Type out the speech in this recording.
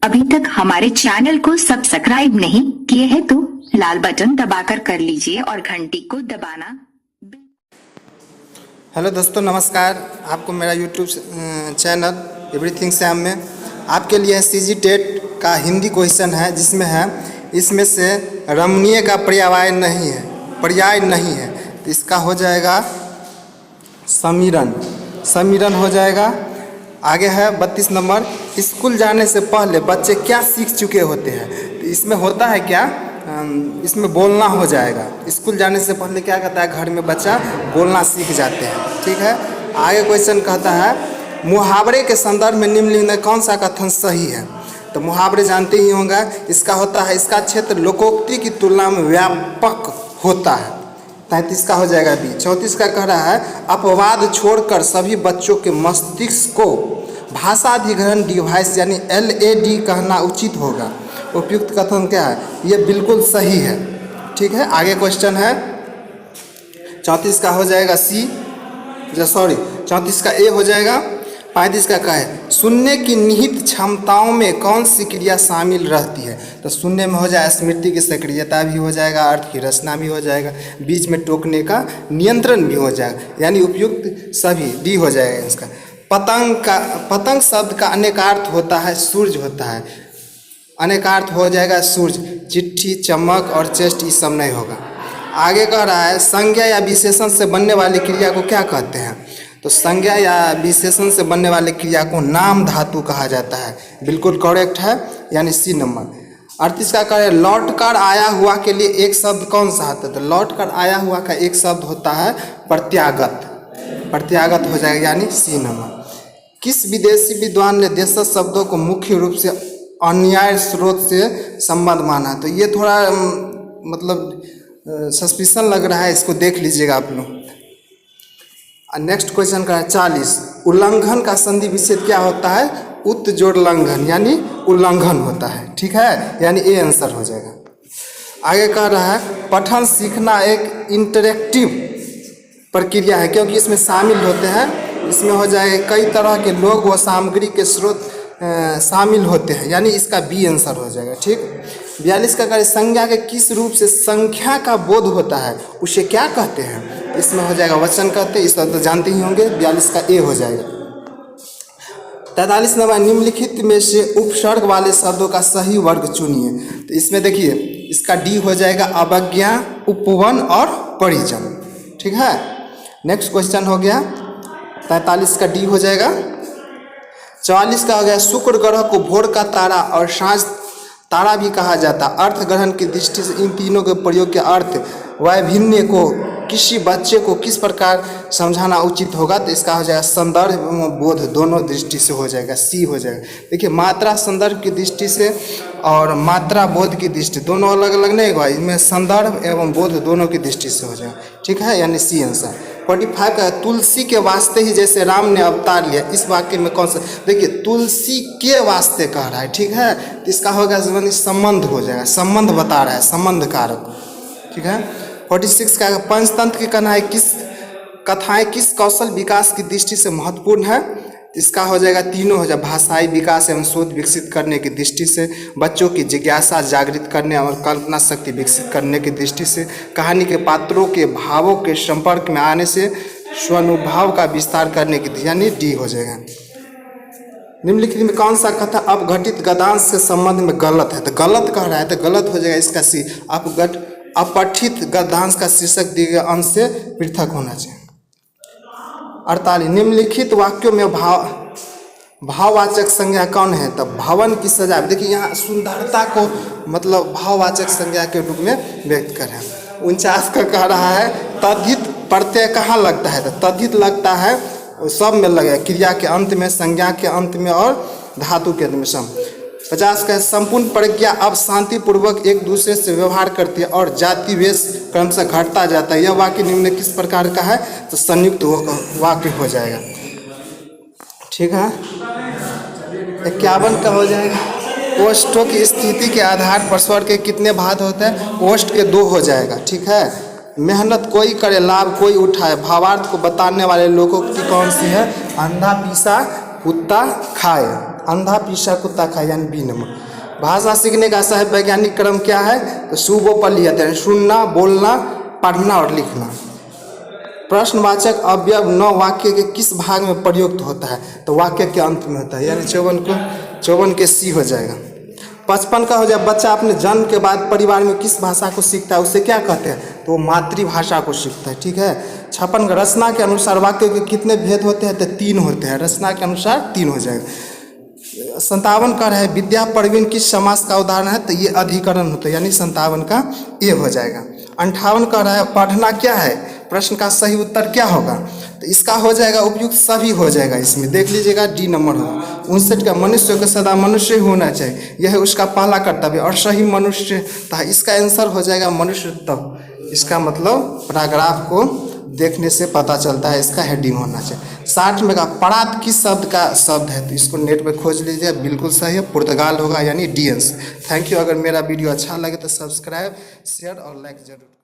अभी तक हमारे चैनल को सब्सक्राइब नहीं किए हैं तो लाल बटन दबाकर कर लीजिए और घंटी को दबाना। हेलो दोस्तों, नमस्कार। आपको मेरा यूट्यूब चैनल एवरीथिंग सैम में आपके लिए सीजी टेट का हिंदी क्वेश्चन है, जिसमें है इसमें से रमणीय का पर्याय नहीं है, तो इसका हो जाएगा समीरण हो जाएगा। आगे है 32 नंबर, स्कूल जाने से पहले बच्चे क्या सीख चुके होते हैं। तो इसमें होता है क्या, इसमें बोलना हो जाएगा। स्कूल जाने से पहले क्या कहता है, घर में बच्चा बोलना सीख जाते हैं। ठीक है। आगे क्वेश्चन कहता है मुहावरे के संदर्भ में निम्नलिखित में कौन सा कथन सही है। तो मुहावरे जानते ही होंगे, इसका होता है इसका क्षेत्र लोकोक्ति की तुलना में व्यापक होता है। 33 का हो जाएगा बी। 34 का कह रहा है अपवाद छोड़कर सभी बच्चों के मस्तिष्क को भाषा अधिग्रहण डिवाइस यानी LAD कहना उचित होगा। उपयुक्त कथन क्या है, ये बिल्कुल सही है। ठीक है। आगे क्वेश्चन है 34 का हो जाएगा सी, 34 का ए हो जाएगा। 35 का क्या है, सुनने की निहित क्षमताओं में कौन सी क्रिया शामिल रहती है। तो सुनने में हो जाएगा स्मृति की सक्रियता भी हो जाएगा, अर्थ की रचना भी हो जाएगा, बीच में टोकने का नियंत्रण भी हो जाएगा, यानी उपयुक्त सभी डी हो जाएगा इसका। पतंग शब्द का अनेकार्थ होता है, सूर्य होता है, अनेकार्थ हो जाएगा सूर्य। चिट्ठी, चमक और चेस्ट ये सब नहीं होगा। आगे कह रहा है संज्ञा या विशेषण से बनने वाली क्रिया को क्या कहते हैं। तो संज्ञा या विशेषण से बनने वाले क्रिया को नाम धातु कहा जाता है। बिल्कुल करेक्ट है, यानी सी नंबर। 38 का करें लौट कर आया हुआ के लिए एक शब्द कौन सा आता है। तो लौट कर आया हुआ का एक शब्द होता है प्रत्यागत हो जाएगा, यानी सी नंबर। किस विदेशी विद्वान ने देशज शब्दों को मुख्य रूप से अन्याय स्रोत से संबंध माना। तो ये थोड़ा मतलब सस्पिशन लग रहा है, इसको देख लीजिएगा आप लोग। नेक्स्ट क्वेश्चन का 40 उल्लंघन का संधि विच्छेद क्या होता है। उत जोड़ लंघन यानी उल्लंघन होता है। ठीक है, यानी ए आंसर हो जाएगा। आगे कह रहा है पठन सीखना एक इंटरेक्टिव प्रक्रिया है, क्योंकि इसमें शामिल होते हैं, इसमें हो जाएगा कई तरह के लोग व सामग्री के स्रोत शामिल होते हैं, यानी इसका बी आंसर हो जाएगा। ठीक। 42 का कार्य संज्ञा के किस रूप से संख्या का बोध होता है, उसे क्या कहते हैं। इसमें हो जाएगा वचन कहते हैं, इस तो जानते ही होंगे। 42 का ए हो जाएगा। 43 नंबर निम्नलिखित में से उपसर्ग वाले शब्दों का सही वर्ग चुनिए। तो इसमें देखिए इसका डी हो जाएगा अवज्ञा, उपवन और परिजन। ठीक है। नेक्स्ट क्वेश्चन हो गया 43 का डी हो जाएगा। 44 का हो गया शुक्र ग्रह को भोर का तारा और सांझ तारा भी कहा जाता। अर्थ ग्रहण की दृष्टि से इन तीनों के प्रयोग के अर्थ वैभिन्न को किसी बच्चे को किस प्रकार समझाना उचित होगा। तो इसका हो जाएगा संदर्भ एवं बोध दोनों दृष्टि से हो जाएगा, सी हो जाएगा। देखिए मात्रा संदर्भ की दृष्टि से और मात्रा बोध की दृष्टि दोनों अलग अलग नहीं होगा, इसमें संदर्भ एवं बोध दोनों की दृष्टि से हो जाएगा। ठीक है, यानी सी आंसर। 45 का तुलसी के वास्ते ही जैसे राम ने अवतार लिया, इस वाक्य में कौन सा। देखिए तुलसी के वास्ते कह रहा है। ठीक है, तो इसका होगा संबंध हो जाएगा, संबंध बता रहा है, संबंध कारक। ठीक है। 46 का पंचतंत्र की कथाएं किस कौशल विकास की दृष्टि से महत्वपूर्ण है। इसका हो जाएगा तीनों हो जाएगा भाषाई विकास एवं शोध विकसित करने की दृष्टि से, बच्चों की जिज्ञासा जागृत करने और कल्पना शक्ति विकसित करने की दृष्टि से, कहानी के पात्रों के भावों के संपर्क में आने से स्वानुभव का विस्तार करने की, यानी डी हो जाएगा। निम्नलिखित में कौन सा कथा अपघटित गद्यांश के संबंध में गलत है। तो गलत कह रहा है, तो गलत हो जाएगा इसका सी। अपठित गद्यांश का शीर्षक दिए गए अंश से पृथक होना चाहिए। 48 निम्नलिखित वाक्यों में भाववाचक संज्ञा कौन है। तो भवन की सजा। देखिए यहाँ सुंदरता को मतलब भाववाचक संज्ञा के रूप में व्यक्त करें। 49 का कह रहा है तद्धित प्रत्यय कहाँ लगता है। तो तद्धित लगता है सब में लगेगा, क्रिया के अंत में, संज्ञा के अंत में और धातु के अंत में सम। 50 का संपूर्ण प्रज्ञा अब शांतिपूर्वक एक दूसरे से व्यवहार करती है और जाति वेश क्रम से घटता जाता है। यह वाक्य निम्न किस प्रकार का है। तो संयुक्त वाक्य हो जाएगा। ठीक है। 51 का हो जाएगा ओष्ठों की स्थिति के आधार पर स्वर के कितने भाग होते हैं। ओष्ठ के 2 हो जाएगा। ठीक है। मेहनत कोई करे लाभ कोई उठाए, भावार्थ को बताने वाले लोकोक्ति कौन सी है। अंधा पीसा कुत्ता खाए। अंधा पीछा कुत्ता खाए यानी बी नंबर। भाषा सीखने का सही वैज्ञानिक क्रम क्या है? तो सुबोपलियत यानी सुनना, बोलना, पढ़ना और लिखना। प्रश्नवाचक अवयव न वाक्य के किस भाग में प्रयुक्त होता है? तो वाक्य के अंत में होता है, यानी 54 के सी हो जाएगा। 55 का हो जाए बच्चा अपने जन्म के बाद परिवार में किस भाषा को सीखता है, उसे क्या कहते हैं? तो वो मातृभाषा को सीखता है। ठीक है। 56 का रचना के अनुसार वाक्य के कितने भेद होते हैं? तो 3 होते हैं, रचना के अनुसार 3 हो जाएगा। 57 का है विद्या प्रवीण किस समास का उदाहरण है? तो ये अधिकरण होता है, यानी 57 का ए हो जाएगा। 58 का है पढ़ना क्या है? प्रश्न का सही उत्तर क्या होगा? तो इसका हो जाएगा उपयुक्त सभी हो जाएगा, इसमें देख लीजिएगा डी नंबर होगा। 59 का मनुष्य को सदा मनुष्य ही होना चाहिए, यह है उसका पहला कर्तव्य और सही मनुष्य था। इसका आंसर हो जाएगा मनुष्य तब। इसका मतलब पैराग्राफ को देखने से पता चलता है, इसका हेडिंग होना चाहिए। 60 में का परात किस शब्द का शब्द है? तो इसको नेट पे खोज लीजिए, बिल्कुल सही है, पुर्तगाल होगा यानी डी आंसर। Thank you. अगर मेरा वीडियो अच्छा लगे तो सब्सक्राइब, शेयर और लाइक जरूर।